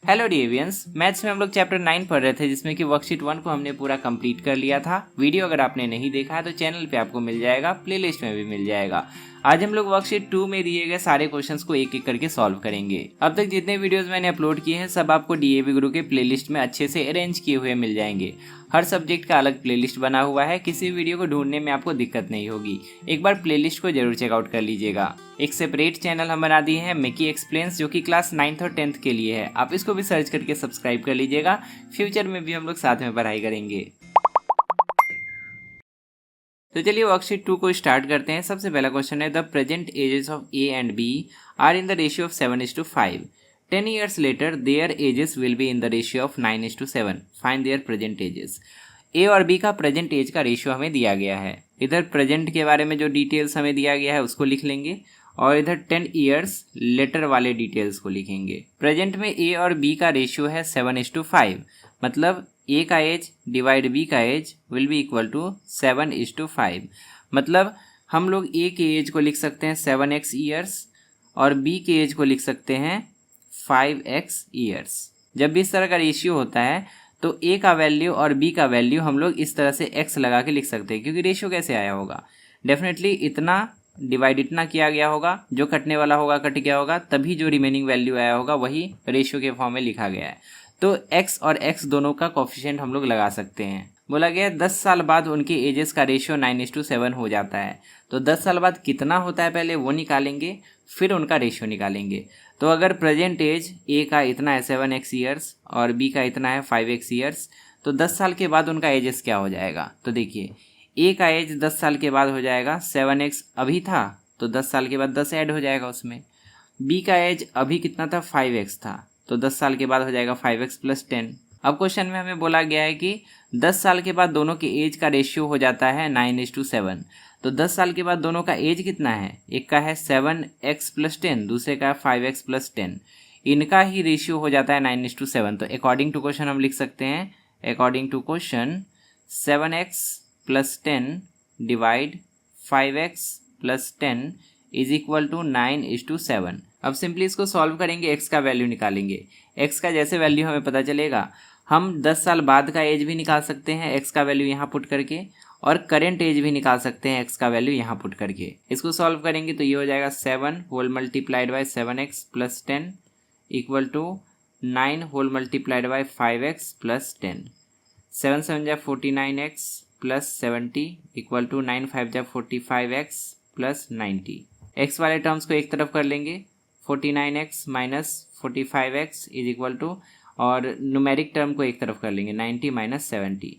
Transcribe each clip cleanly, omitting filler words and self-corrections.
Hello deviance, maths में हम लोग चैप्टर 9 पढ़ रहे थे जिसमें कि वर्कशीट 1 को हमने पूरा कंप्लीट कर लिया था। वीडियो अगर आपने नहीं देखा है तो चैनल पे आपको मिल जाएगा, प्लेलिस्ट में भी मिल जाएगा। आज हम लोग वर्कशीट 2 में दिए गए सारे क्वेश्चंस को एक एक करके सॉल्व करेंगे। अब तक जितने वीडियोस मैंने अपलोड किए हैं सब आपको डीएवी गुरु के प्लेलिस्ट में अच्छे से अरेंज किए हुए मिल जाएंगे। हर सब्जेक्ट का अलग प्लेलिस्ट बना हुआ है, किसी वीडियो को ढूंढने में आपको दिक्कत नहीं होगी। एक बार प्लेलिस्ट को जरूर चेकआउट कर लीजिएगा। एक सेपरेट चैनल हम बना दिए हैं मिकी एक्सप्लेन्स, जो कि क्लास 9th और 10th के लिए है। आप इसको भी सर्च करके सब्सक्राइब कर लीजिएगा। फ्यूचर में भी हम लोग साथ में पढ़ाई करेंगे। तो चलिए वर्कशीट 2 को स्टार्ट करते हैं। सबसे पहला क्वेश्चन है the present ages of A and B are in the ratio of 7:5। 10 years later their ages will be in the ratio of 9:7. Find their present ages. ए और बी का प्रेजेंट एज का ratio हमें दिया गया है। इधर present के बारे में जो डिटेल्स हमें दिया गया है उसको लिख लेंगे और इधर 10 years लेटर वाले डिटेल्स को लिखेंगे। प्रेजेंट में ए और बी का रेशियो है 7:5, मतलब ए का एज डिवाइड बी का age will be equal to 7:5। मतलब हम लोग ए के एज को लिख सकते हैं 7x ईयर्स और बी के एज को लिख सकते हैं 5x ईयर्स। जब भी इस तरह का रेशियो होता है तो ए का वैल्यू और बी का वैल्यू हम लोग इस तरह से x लगा के लिख सकते हैं, क्योंकि रेशियो कैसे आया होगा, डेफिनेटली इतना डिवाइड इतना किया गया होगा, जो कटने वाला होगा कट गया होगा, तभी जो रिमेनिंग वैल्यू आया होगा वही रेशियो के फॉर्म में लिखा गया है। तो x और x दोनों का कोफिशिएंट हम लोग लगा सकते हैं। बोला गया 10 साल बाद उनके एजेस का रेशियो 9:7 हो जाता है। तो 10 साल बाद कितना होता है पहले वो निकालेंगे, फिर उनका रेशियो निकालेंगे। तो अगर प्रेजेंट एज ए का इतना है 7x ईयर्स और बी का इतना है 5x ईयर्स, तो 10 साल के बाद उनका एजेस क्या हो जाएगा। तो देखिए ए का एज 10 साल के बाद हो जाएगा 7x अभी था तो 10 साल के बाद 10 ऐड हो जाएगा उसमें। बी का एज अभी कितना था 5x था, तो 10 साल के बाद हो जाएगा 5x + 10। अब क्वेश्चन में हमें बोला गया है कि 10 साल के बाद दोनों के एज का रेशियो हो जाता है 9:7। तो 10 साल के बाद दोनों का एज कितना है, एक का है 7x + 10, दूसरे का है 5x + 10। इनका ही रेशियो हो जाता है 9:7। तो अकॉर्डिंग टू क्वेश्चन हम लिख सकते हैं, according to question 7x + 10 divide 5x + 10 is equal to 9:7। अब सिंपली इसको सॉल्व करेंगे, x का वैल्यू निकालेंगे। x का जैसे वैल्यू हमें पता चलेगा, हम 10 साल बाद का एज भी निकाल सकते हैं x का वैल्यू यहाँ पुट करके, और करेंट एज भी निकाल सकते हैं x का वैल्यू यहाँ पुट करके। इसको सॉल्व करेंगे तो ये हो जाएगा 7 whole multiplied by 7x + 10 equal to 9 whole multiplied by 5x + 10। 7 7 जा 49x + 70 इक्वल टू 9 5 जा 45x + 90। x वाले टर्म्स को एक तरफ कर लेंगे, 49x - 45x is equal to, और न्यूमेरिक टर्म को एक तरफ कर लेंगे 90 - 70।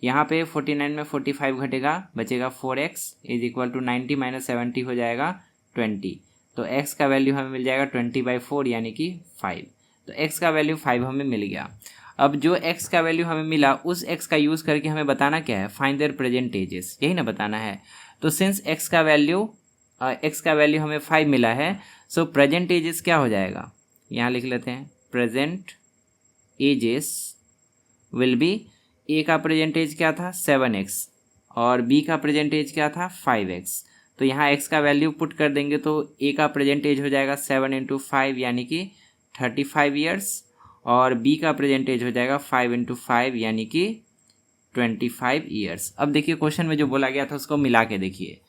यहाँ पे 49 में 45 घटेगा, बचेगा 4x इज इक्वल टू 90 - 70 हो जाएगा 20। तो x का वैल्यू हमें मिल जाएगा 20/4 यानी कि 5। तो x का वैल्यू 5 हमें मिल गया। अब जो x का वैल्यू हमें मिला उस x का यूज़ करके हमें बताना क्या है, फाइंड देयर प्रेजेंट एजेस, यही ना बताना है। तो सिंस x का वैल्यू हमें 5 मिला है, सो प्रेजेंट एजेस क्या हो जाएगा, यहाँ लिख लेते हैं प्रेजेंट एजेस विल बी, ए का प्रेजेंट एज क्या था 7x और बी का प्रेजेंट एज क्या था 5x। तो यहाँ x का वैल्यू पुट कर देंगे तो ए का प्रेजेंट एज हो जाएगा 7 × 5 यानी कि 35 ईयर्स, और बी का प्रेजेंट एज हो जाएगा 5 × 5 यानी कि 25 ईयर्स। अब देखिए क्वेश्चन में जो बोला गया था उसको मिला के देखिए,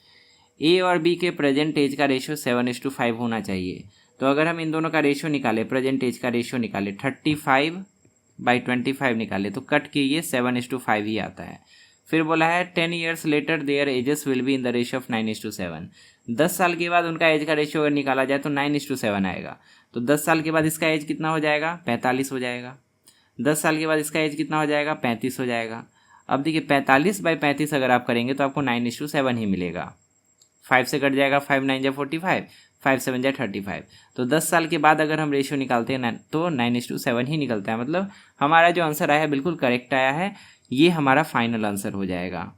ए और बी के प्रेजेंट एज का रेशियो 7:5 होना चाहिए। तो अगर हम इन दोनों का रेशियो निकाले, प्रेजेंट एज का रेशियो निकाले 35/25 निकाले, तो कट के ये 7:5 ही आता है। फिर बोला है 10 years later their ages will be in the ratio of 9:7। 10 साल के बाद उनका एज का रेशियो अगर निकाला जाए तो 9:7 आएगा। तो 10 साल के बाद इसका एज कितना हो जाएगा 45 हो जाएगा। 10 साल के बाद इसका एज कितना हो जाएगा 35 हो जाएगा। अब देखिए 45/35 अगर आप करेंगे तो आपको 9:7 ही मिलेगा। 5 से कट जाएगा, 5 9 जा 45, 5 7 जा 35। तो 10 साल के बाद अगर हम रेशियो निकालते हैं तो 9:7 ही निकलता है। मतलब हमारा जो आंसर आया है बिल्कुल करेक्ट आया है, ये हमारा फाइनल आंसर हो जाएगा।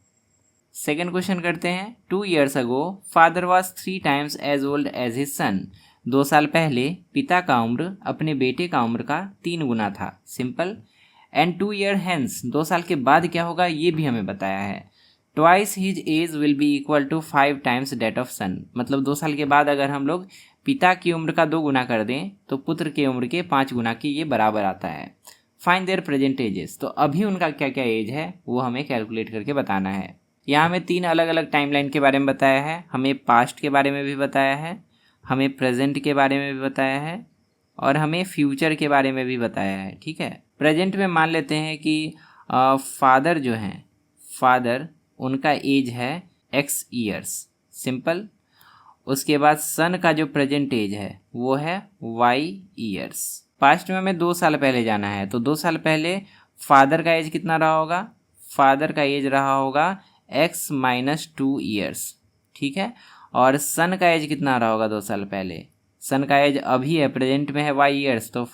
सेकेंड क्वेश्चन करते हैं। 2 years ago father was 3 times as old as his son. 2 साल पहले पिता का उम्र अपने बेटे का उम्र का 3 गुना था। सिंपल। एंड 2 year hence, 2 साल के बाद क्या होगा ये भी हमें बताया है। Twice his age will be equal to 5 times that of son. मतलब 2 साल के बाद अगर हम लोग पिता की उम्र का 2 गुना कर दें तो पुत्र की उम्र के 5 गुना की ये बराबर आता है। फाइंड देयर प्रेजेंट एजेस, तो अभी उनका क्या क्या एज है वो हमें कैलकुलेट करके बताना है। यहाँ हमें 3 अलग अलग टाइमलाइन के बारे में बताया है, हमें पास्ट के बारे में भी बताया है, हमें प्रेजेंट के बारे में भी बताया है और हमें फ्यूचर के बारे में भी बताया है। ठीक है, प्रेजेंट में मान लेते हैं कि फादर जो हैं, फादर उनका एज है x ईयर्स, सिंपल। उसके बाद सन का जो प्रेजेंट एज है वो है y ईयर्स। पास्ट में हमें 2 साल पहले जाना है, तो 2 साल पहले फादर का एज कितना रहा होगा, फादर का एज रहा होगा x माइनस 2 ईयर्स। ठीक है, और सन का एज कितना रहा होगा 2 साल पहले, सन का एज अभी है प्रेजेंट में है y ईयर्स, तो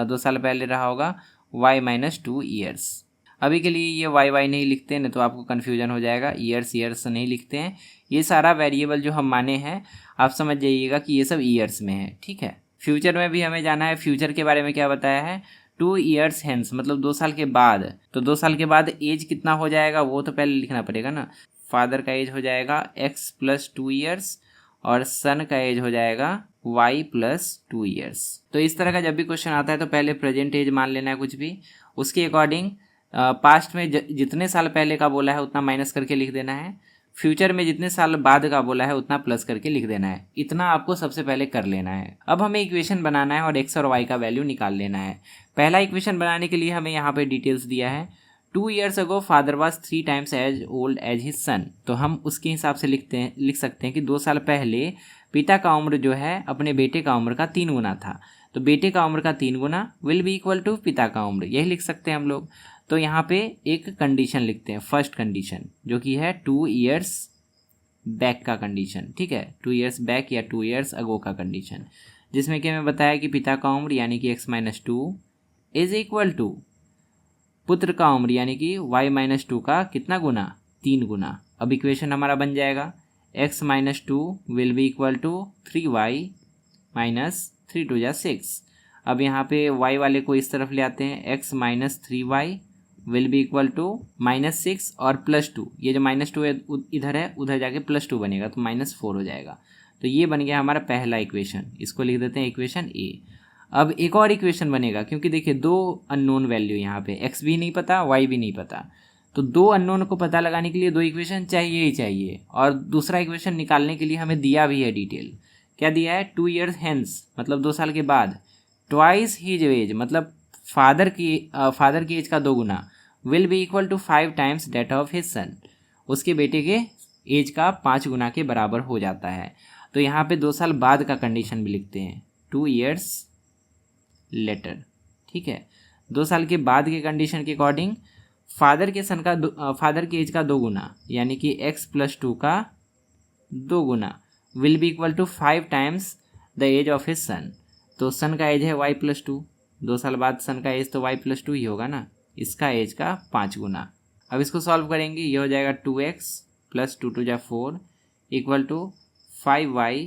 2 साल पहले रहा होगा y माइनस 2 ईयर्स। अभी के लिए ये y नहीं लिखते हैं तो आपको कन्फ्यूजन हो जाएगा, ईयर्स नहीं लिखते हैं। ये सारा वेरिएबल जो हम माने हैं आप समझ जाइएगा कि ये सब ईयर्स में है। ठीक है, फ्यूचर में भी हमें जाना है। फ्यूचर के बारे में क्या बताया है, 2 ईयर्स हेंस, मतलब 2 साल के बाद। तो 2 साल के बाद एज कितना हो जाएगा वो तो पहले लिखना पड़ेगा ना। फादर का एज हो जाएगा x प्लस 2 ईयर्स और सन का एज हो जाएगा y प्लस 2 ईयर्स। तो इस तरह का जब भी क्वेश्चन आता है तो पहले प्रेजेंट एज मान लेना है कुछ भी, उसके अकॉर्डिंग पास्ट में जितने साल पहले का बोला है उतना माइनस करके लिख देना है, फ्यूचर में जितने साल बाद का बोला है उतना प्लस करके लिख देना है। इतना आपको सबसे पहले कर लेना है। अब हमें इक्वेशन बनाना है और x और y का वैल्यू निकाल लेना है। पहला इक्वेशन बनाने के लिए हमें यहाँ पे डिटेल्स दिया है, 2 years ago father was 3 times as old as his son. तो हम उसके हिसाब से लिख सकते हैं कि 2 साल पहले पिता का उम्र जो है अपने बेटे का उम्र का 3 गुना था, तो बेटे का उम्र का 3 गुना विल बी इक्वल टू पिता का उम्र, यही लिख सकते हैं हम लोग। तो यहाँ पे एक कंडीशन लिखते हैं, फर्स्ट कंडीशन जो कि है 2 years बैक का कंडीशन। ठीक है, 2 years बैक या 2 years अगो का कंडीशन, जिसमें कि हमें बताया कि पिता का उम्र यानी कि x minus 2 is equal to पुत्र का उम्र यानी कि y माइनस 2 का कितना गुना, 3 गुना। अब इक्वेशन हमारा बन जाएगा x minus 2 will be equal to 3y minus 3 2 जा 6। अब यहाँ पे y वाले को इस तरफ ले आते हैं, x minus 3y will be equal to minus 6 और प्लस 2, ये जो माइनस 2 इधर है उधर जाके प्लस 2 बनेगा तो माइनस 4 हो जाएगा। तो ये बन गया हमारा पहला इक्वेशन, इसको लिख देते हैं इक्वेशन ए। अब एक और इक्वेशन बनेगा, क्योंकि देखिए 2 अननोन वैल्यू यहाँ पे, x भी नहीं पता y भी नहीं पता, तो 2 अननोन को पता लगाने के लिए 2 इक्वेशन चाहिए ही चाहिए। और दूसरा इक्वेशन निकालने के लिए हमें दिया भी है डिटेल, क्या दिया है, 2 years हेंस मतलब 2 साल के बाद, ट्वाइस हिज एज मतलब फादर की एज का 2 गुना, will be equal to 5 times that of his son, उसके बेटे के एज का 5 गुना के बराबर हो जाता है। तो यहाँ पे 2 साल बाद का कंडीशन भी लिखते हैं, 2 years लेटर। ठीक है, 2 साल के बाद के कंडीशन के अकॉर्डिंग फादर के एज का 2 गुना यानी कि x प्लस 2 का 2 गुना will be equal to 5 times the age of his son. तो सन का एज है y प्लस 2, 2 साल बाद सन का एज तो y प्लस 2 ही होगा ना, इसका एज का 5 गुना। अब इसको सॉल्व करेंगे, ये हो जाएगा 2x प्लस 2 2 जा 4 इक्वल टू 5y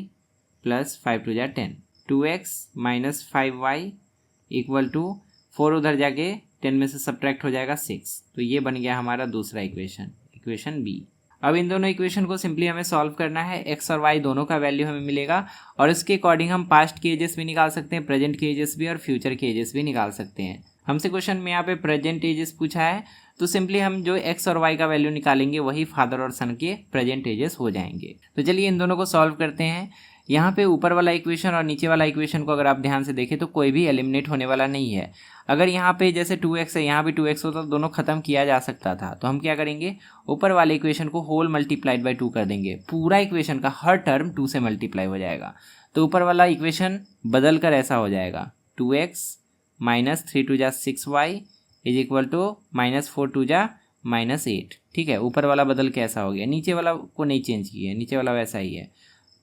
प्लस 5 2 जा 10, 2x minus 5y equal to 4 उधर जाके 10 में से सब्ट्रैक्ट हो जाएगा 6। तो ये बन गया हमारा दूसरा इक्वेशन, इक्वेशन बी। अब इन दोनों इक्वेशन को सिंपली हमें सॉल्व करना है, x और y दोनों का वैल्यू हमें मिलेगा और इसके अकॉर्डिंग हम पास्ट के एजेस भी निकाल सकते हैं, प्रेजेंट के एजेस भी और फ्यूचर के एजेस भी निकाल सकते हैं। हमसे क्वेश्चन में यहाँ पे प्रेजेंट एजेस पूछा है, तो सिंपली हम जो x और y का वैल्यू निकालेंगे वही फादर और सन के प्रेजेंट एजेस हो जाएंगे। तो चलिए इन दोनों को सॉल्व करते हैं। यहाँ पे ऊपर वाला इक्वेशन और नीचे वाला इक्वेशन को अगर आप ध्यान से देखें तो कोई भी एलिमिनेट होने वाला नहीं है। अगर यहाँ पे जैसे 2x है यहाँ भी 2x होता तो दोनों खत्म किया जा सकता था, तो हम क्या करेंगे, ऊपर वाले इक्वेशन को होल मल्टीप्लाइड बाय 2 कर देंगे, पूरा इक्वेशन का हर टर्म 2 से मल्टीप्लाई हो जाएगा। तो ऊपर वाला इक्वेशन बदल कर ऐसा हो जाएगा, 2x माइनस 3 2 जा 6y is equal to minus 4 2 जा माइनस 8। ठीक है, ऊपर वाला बदल के ऐसा हो गया, नीचे वाला को नहीं चेंज किया, नीचे वाला वैसा ही है,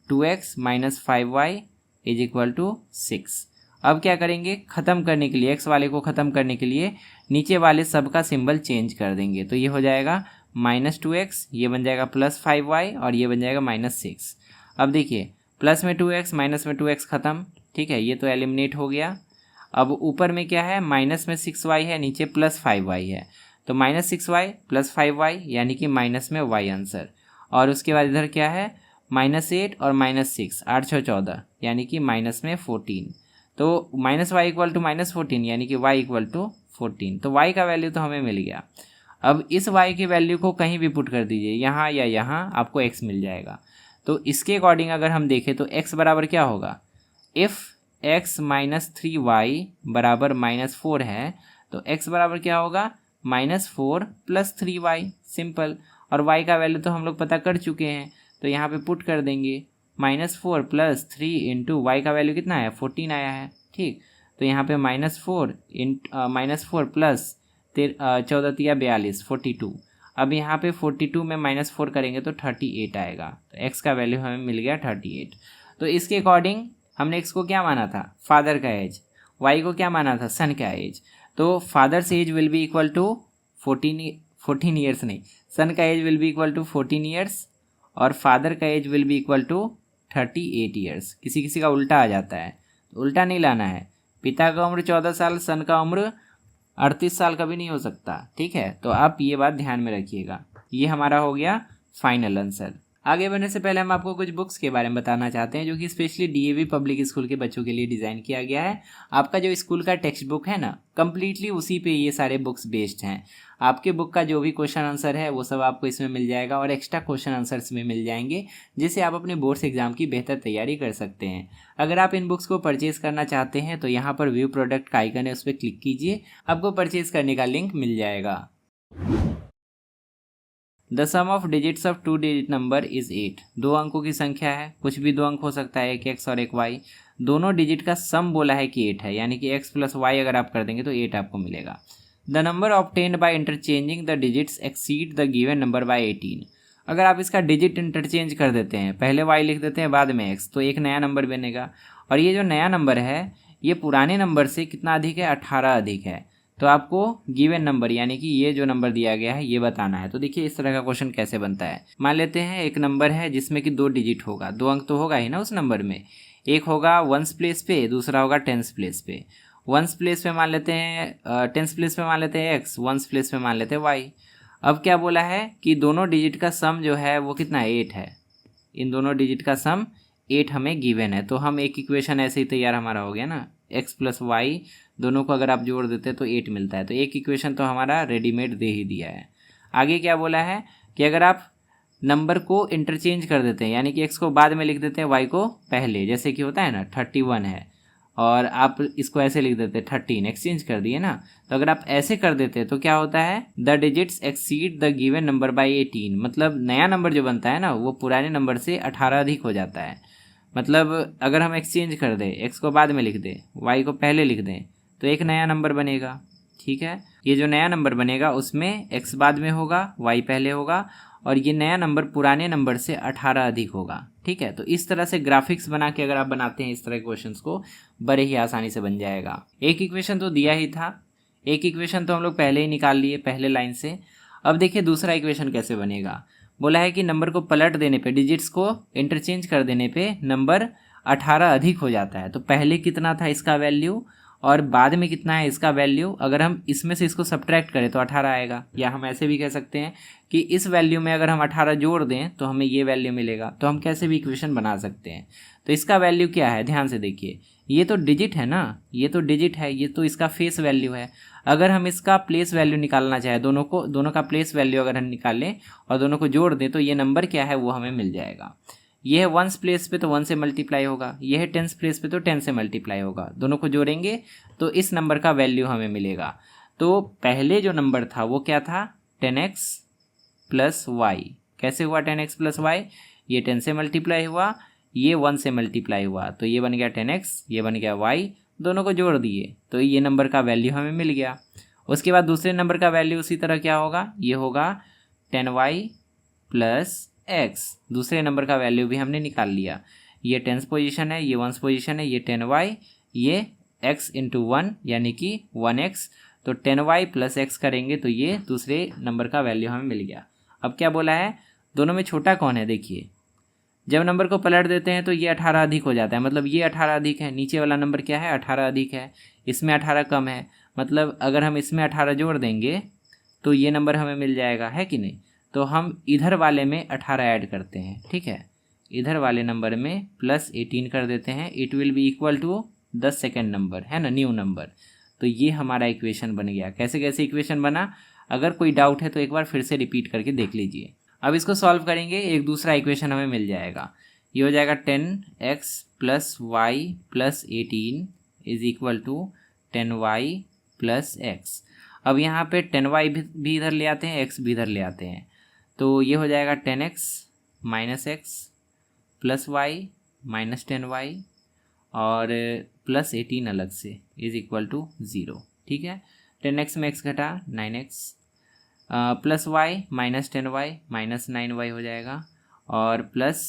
2x minus 5y is equal to 6। अब क्या करेंगे, ख़त्म करने के लिए x वाले को ख़त्म करने के लिए नीचे वाले सब का सिंबल चेंज कर देंगे, तो ये हो जाएगा माइनस 2x, ये बन जाएगा प्लस 5y और ये बन जाएगा माइनस 6। अब देखिए प्लस में 2x माइनस में 2x ख़त्म, ठीक है, ये तो एलिमिनेट हो गया। अब ऊपर में क्या है, माइनस में 6y है, नीचे प्लस 5y है, तो माइनस 6y प्लस 5y यानी कि माइनस में y आंसर। और उसके बाद इधर क्या है, -8 और -6, 8 6 14 यानी कि माइनस में 14, तो माइनस वाई इक्वल टू -14 यानी कि y इक्वल टू 14। तो y का वैल्यू तो हमें मिल गया। अब इस y की वैल्यू को कहीं भी पुट कर दीजिए, यहाँ या यहाँ, आपको x मिल जाएगा। तो इसके अकॉर्डिंग अगर हम देखें तो x बराबर क्या होगा, इफ़ x -3y बराबर -4 है तो x बराबर क्या होगा, -4 + 3y, सिंपल। और y का वैल्यू तो हम लोग पता कर चुके हैं, तो यहाँ पे पुट कर देंगे, -4 + 3 इंटू वाई का वैल्यू कितना है, 14 आया है, ठीक। तो यहाँ पे -4 प्लस 14 × 42, 42। अब यहाँ पे 42 में -4 करेंगे तो 38 आएगा, तो x का वैल्यू हमें मिल गया 38। तो इसके अकॉर्डिंग हमने x को क्या माना था, फादर का एज, y को क्या माना था, सन का एज। तो father's age will be equal to 14 years नहीं, सन का age will be equal to 14 years और फादर का age will be equal to 38 years. किसी किसी का उल्टा आ जाता है, तो उल्टा नहीं लाना है। पिता का उम्र 14 साल, सन का उम्र 38 साल कभी नहीं हो सकता, ठीक है। तो आप ये बात ध्यान में रखिएगा। ये हमारा हो गया फाइनल आंसर। आगे बढ़ने से पहले हम आपको कुछ बुक्स के बारे में बताना चाहते हैं जो कि स्पेशली डीएवी पब्लिक स्कूल के बच्चों के लिए डिज़ाइन किया गया है। आपका जो स्कूल का टेक्स्ट बुक है ना, कम्प्लीटली उसी पे ये सारे बुक्स बेस्ड हैं। आपके बुक का जो भी क्वेश्चन आंसर है वो सब आपको इसमें मिल जाएगा और एक्स्ट्रा क्वेश्चन आंसर्स में मिल जाएंगे, जिससे आप अपने बोर्ड्स एग्जाम की बेहतर तैयारी कर सकते हैं। अगर आप इन बुक्स को परचेज़ करना चाहते हैं तो यहाँ पर व्यू प्रोडक्ट का आइकन है, उस पर क्लिक कीजिए, आपको परचेज़ करने का लिंक मिल जाएगा। The sum of digits of 2 digit number is 8। 2 अंकों की संख्या है, कुछ भी 2 अंक हो सकता है, एक x और एक y। दोनों डिजिट का सम बोला है कि 8 है, यानी कि x + y अगर आप कर देंगे तो 8 आपको मिलेगा। The number obtained by interchanging the digits exceed the given number by 18। अगर आप इसका डिजिट इंटरचेंज कर देते हैं, पहले y लिख देते हैं बाद में x, तो एक नया नंबर बनेगा। और ये जो नया नंबर है ये पुराने नंबर से कितना अधिक है, 18 अधिक है। तो आपको गिवन नंबर यानी कि ये जो नंबर दिया गया है ये बताना है। तो देखिए इस तरह का क्वेश्चन कैसे बनता है। मान लेते हैं एक नंबर है जिसमें कि 2 डिजिट होगा, 2 अंक तो होगा ही ना उस नंबर में। एक होगा 1s प्लेस पे, दूसरा होगा 10s प्लेस पे। 1s प्लेस पे मान लेते हैं 10s प्लेस पे मान लेते हैं x, 1s प्लेस पे मान लेते हैं y। अब क्या बोला है कि दोनों डिजिट का सम जो है वो कितना है, 8 है। इन दोनों डिजिट का सम 8 हमें गिवन है। तो हम एक इक्वेशन ऐसे ही तैयार हमारा हो गया ना, x + y दोनों को अगर आप जोड़ देते हैं तो 8 मिलता है। तो एक इक्वेशन तो हमारा रेडीमेड दे ही दिया है। आगे क्या बोला है कि अगर आप नंबर को इंटरचेंज कर देते हैं, यानी कि x को बाद में लिख देते हैं, y को पहले, जैसे कि होता है ना 31 है और आप इसको ऐसे लिख देते हैं 13, एक्सचेंज कर दिए ना। तो अगर आप ऐसे कर देते हैं तो क्या होता है, the digits exceed the given number by 18। मतलब नया नंबर जो बनता है ना वो पुराने नंबर से 18 अधिक हो जाता है। मतलब अगर हम एक्सचेंज कर दें, x को बाद में लिख दें, y को पहले लिख दें, तो एक नया नंबर बनेगा, ठीक है। ये जो नया नंबर बनेगा उसमें x बाद में होगा, y पहले होगा और ये नया नंबर पुराने नंबर से 18 अधिक होगा, ठीक है। तो इस तरह से ग्राफिक्स बना के अगर आप बनाते हैं इस तरह के क्वेश्चंस को, बड़े ही आसानी से बन जाएगा। एक इक्वेशन तो दिया ही था, एक इक्वेशन तो हम लोग पहले ही निकाल लिए पहले लाइन से। अब देखिए दूसरा इक्वेशन कैसे बनेगा। बोला है कि नंबर को पलट देने पे, डिजिट्स को इंटरचेंज कर देने पे नंबर 18 अधिक हो जाता है। तो पहले कितना था इसका वैल्यू और बाद में कितना है इसका वैल्यू, अगर हम इसमें से इसको सब्ट्रैक्ट करें तो 18 आएगा। या हम ऐसे भी कह सकते हैं कि इस वैल्यू में अगर हम 18 जोड़ दें तो हमें ये वैल्यू मिलेगा। तो हम कैसे भी इक्वेशन बना सकते हैं। तो इसका वैल्यू क्या है, ध्यान से देखिए, ये तो डिजिट है ना, ये तो डिजिट है, ये तो इसका फेस वैल्यू है। अगर हम इसका प्लेस वैल्यू निकालना चाहें, दोनों का प्लेस वैल्यू अगर हम निकालें और दोनों को जोड़ दें तो ये नंबर क्या है वो हमें मिल जाएगा। ये है 1s प्लेस पे तो 1 से मल्टीप्लाई होगा, ये है 10s प्लेस पे तो 10 से मल्टीप्लाई होगा। दोनों को जोड़ेंगे तो इस नंबर का वैल्यू हमें मिलेगा। तो पहले जो नंबर था वो क्या था, 10x + y। कैसे हुआ 10x + y, ये 10 से मल्टीप्लाई हुआ, ये 1 से मल्टीप्लाई हुआ, तो ये बन गया 10x, ये बन गया y, दोनों को जोड़ दिए तो ये नंबर का वैल्यू हमें मिल गया। उसके बाद दूसरे नंबर का वैल्यू उसी तरह क्या होगा, ये होगा 10y + x। दूसरे नंबर का वैल्यू भी हमने निकाल लिया। ये 10th पोजीशन है, ये 1st पोजीशन है, ये 10y, ये x × 1 यानी कि 1x। तो 10y + x करेंगे तो ये दूसरे नंबर का वैल्यू हमें मिल गया। अब क्या बोला है, दोनों में छोटा कौन है, देखिए जब नंबर को पलट देते हैं तो ये 18 अधिक हो जाता है। मतलब ये 18 अधिक है, नीचे वाला नंबर क्या है, 18 अधिक है, इसमें 18 कम है। मतलब अगर हम इसमें 18 जोड़ देंगे तो ये नंबर हमें मिल जाएगा, है कि नहीं। तो हम इधर वाले में 18 ऐड करते हैं, ठीक है, इधर वाले नंबर में प्लस 18 कर देते हैं, it will be equal to the second number, है ना, न्यू नंबर। तो ये हमारा इक्वेशन बन गया। कैसे कैसे इक्वेशन बना, अगर कोई डाउट है तो एक बार फिर से रिपीट करके देख लीजिए। अब इसको सॉल्व करेंगे, एक दूसरा इक्वेशन हमें मिल जाएगा। ये हो जाएगा 10x plus y plus 18 is equal to 10y plus x. अब यहाँ पे 10y भी इधर ले आते हैं, x भी इधर ले आते हैं, तो ये हो जाएगा 10x minus x plus y minus 10y और प्लस 18 अलग से इज इक्वल टू 0। ठीक है, 10x में x घटा 9x plus y minus 10y minus 9y हो जाएगा और प्लस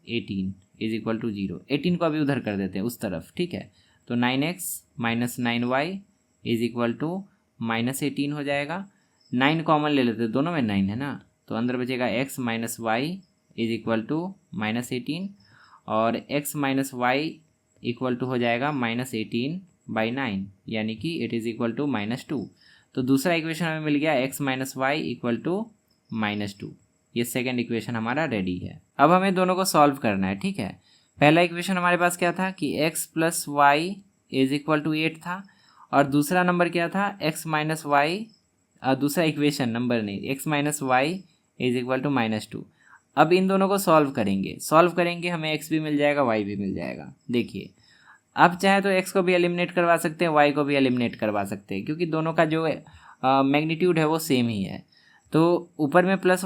18 इज इक्वल टू 0। 18 को अभी उधर कर देते हैं उस तरफ। ठीक है, तो 9x minus 9y is equal to minus 18 हो जाएगा। 9 कॉमन ले लेते हैं, दोनों में 9 है ना, तो अंदर बचेगा x minus y is equal to minus 18 और x minus y equal to हो जाएगा माइनस 18 बाई 9, यानी कि इट इज़ इक्वल टू -2। तो दूसरा इक्वेशन हमें मिल गया x minus y equal to -2। ये सेकेंड इक्वेशन हमारा रेडी है। अब हमें दोनों को सॉल्व करना है। ठीक है, पहला इक्वेशन हमारे पास क्या था कि x plus y is equal to 8 था, और दूसरा नंबर क्या था x माइनस वाई, दूसरा इक्वेशन नंबर नहीं, x minus y is equal to -2। अब इन दोनों को सॉल्व करेंगे हमें x भी मिल जाएगा y भी मिल जाएगा। देखिए, अब चाहे तो x को भी एलिमिनेट करवा सकते हैं, y को भी एलिमिनेट करवा सकते हैं, क्योंकि दोनों का जो मैग्नीट्यूड है वो सेम ही है। तो ऊपर में प्लस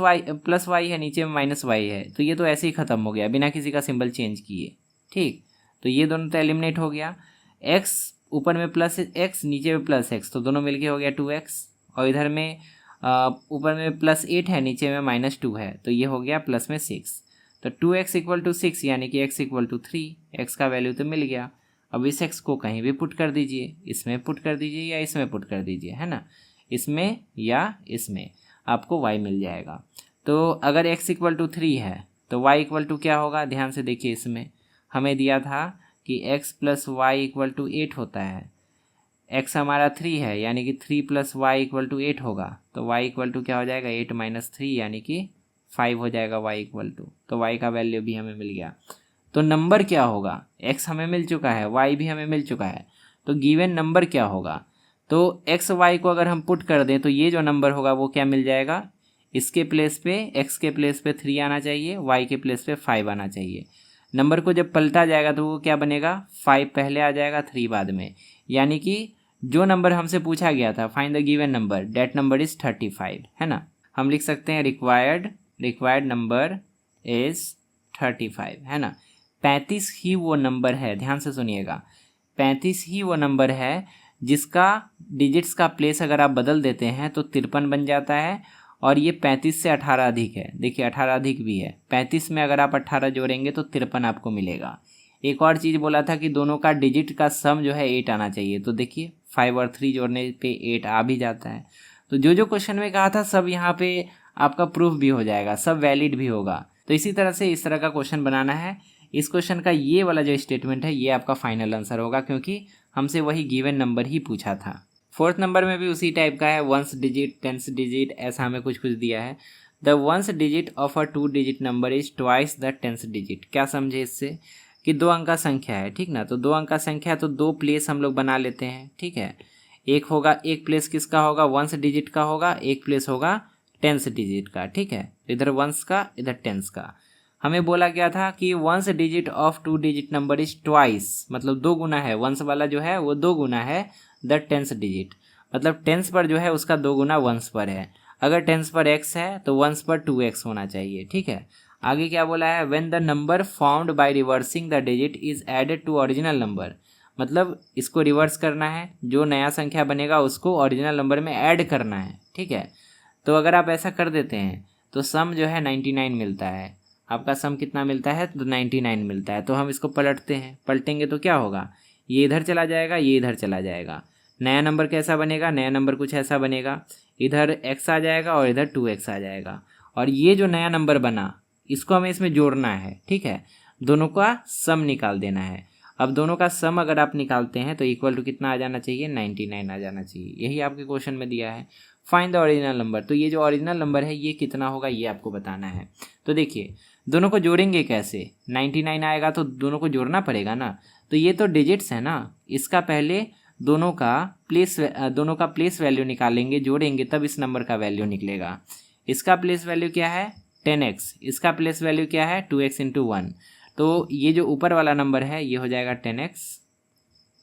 वाई है, नीचे में माइनस वाई है, तो ये तो ऐसे ही ख़त्म हो गया बिना किसी का सिंबल चेंज किए। ठीक, तो ये दोनों तो एलिमिनेट हो गया। x ऊपर में प्लस x नीचे में प्लस x, तो दोनों मिलके हो गया 2x, और इधर में ऊपर में प्लस 8 है, नीचे में -2 है, तो ये हो गया प्लस में 6। तो 2x इक्वल टू 6 यानी कि x इक्वल टू 3, x का वैल्यू तो मिल गया। अब इस x को कहीं भी पुट कर दीजिए, इसमें पुट कर दीजिए या इसमें पुट कर दीजिए, है ना, इसमें या इसमें, आपको y मिल जाएगा। तो अगर x इक्वल टू 3 है तो y इक्वल टू क्या होगा, ध्यान से देखिए, इसमें हमें दिया था कि x plus y equal to 8 होता है, x हमारा 3 है यानी कि 3 प्लस वाई इक्वल टू 8 होगा, तो y इक्वल टू क्या हो जाएगा 8 माइनस 3 यानी कि 5 हो जाएगा y इक्वल टू। तो y का वैल्यू भी हमें मिल गया। तो नंबर क्या होगा, x हमें मिल चुका है, y भी हमें मिल चुका है, तो गिवन नंबर क्या होगा। तो x y को अगर हम पुट कर दें तो ये जो नंबर होगा वो क्या मिल जाएगा, इसके प्लेस पे x के प्लेस पे 3 आना चाहिए, y के प्लेस पे 5 आना चाहिए। नंबर को जब पलटा जाएगा तो वो क्या बनेगा, 5 पहले आ जाएगा 3 बाद में, यानी कि जो नंबर हमसे पूछा गया था find the given number, that number is 35, है ना। हम लिख सकते हैं रिक्वायर्ड नंबर इज 35, है ना। 35 ही वो नंबर है, ध्यान से सुनिएगा, 35 ही वो नंबर है जिसका डिजिट्स का प्लेस अगर आप बदल देते हैं तो 53 बन जाता है, और ये 35 से 18 अधिक है। देखिए 18 अधिक भी है, 35 में अगर आप 18 जोड़ेंगे तो 53 आपको मिलेगा। एक और चीज़ बोला था कि दोनों का डिजिट का सम जो है 8 आना चाहिए, तो देखिए 5 और 3 जोड़ने पे 8 आ भी जाता है। तो जो जो क्वेश्चन में कहा था सब यहाँ पे आपका प्रूफ भी हो जाएगा, सब वैलिड भी होगा। तो इसी तरह से इस तरह का क्वेश्चन बनाना है। इस क्वेश्चन का ये वाला जो स्टेटमेंट है ये आपका फाइनल आंसर होगा, क्योंकि हमसे वही गिवन नंबर ही पूछा था। फोर्थ नंबर में भी उसी टाइप का है, 1 डिजिट 10 डिजिट, ऐसा हमें कुछ दिया है। The 1 digit of a 2 digit number is twice the 10 digit. क्या समझे इससे कि 2 अंक का संख्या है, ठीक ना, तो 2 अंक का संख्या है तो 2 प्लेस हम लोग बना लेते हैं। ठीक है, एक प्लेस किसका होगा, 1 डिजिट का होगा, एक प्लेस होगा 10 डिजिट का। ठीक है, इधर 1 का इधर 10 का। हमें बोला गया था कि 1 digit of 2 digit number is twice, मतलब 2 गुना है, 1 वाला जो है वो 2 गुना है द 10 डिजिट, मतलब 10 पर जो है उसका 2 गुना 1 पर है। अगर 10 पर x है तो 1 पर 2x होना चाहिए। ठीक है, आगे क्या बोला है, when the number found by reversing the digit is added to original number, मतलब इसको रिवर्स करना है, जो नया संख्या बनेगा उसको ओरिजिनल नंबर में ऐड करना है। ठीक है, तो अगर आप ऐसा कर देते हैं तो सम जो है 99 मिलता है। आपका सम कितना मिलता है, तो 99 मिलता है। तो हम इसको पलटेंगे तो क्या होगा, ये इधर चला जाएगा, ये इधर चला जाएगा। नया नंबर कैसा बनेगा, नया नंबर कुछ ऐसा बनेगा, इधर x आ जाएगा और इधर 2x आ जाएगा, और ये जो नया नंबर बना इसको हमें इसमें जोड़ना है। ठीक है, दोनों का सम निकाल देना है। अब दोनों का सम अगर आप निकालते हैं तो इक्वल टू कितना आ जाना चाहिए, 99 आ जाना चाहिए। यही आपके क्वेश्चन में दिया है, फाइंड द ओरिजिनल नंबर। तो ये जो ओरिजिनल नंबर है ये कितना होगा ये आपको बताना है। तो देखिए दोनों को जोड़ेंगे कैसे, 99 आएगा तो दोनों को जोड़ना पड़ेगा ना। तो ये तो डिजिट्स है ना, इसका पहले दोनों का प्लेस वैल्यू निकालेंगे, जोड़ेंगे, तब इस नंबर का वैल्यू निकलेगा। इसका प्लेस वैल्यू क्या है 10x, इसका प्लेस वैल्यू क्या है 2x इंटू 1। तो ये जो ऊपर वाला नंबर है ये हो जाएगा 10x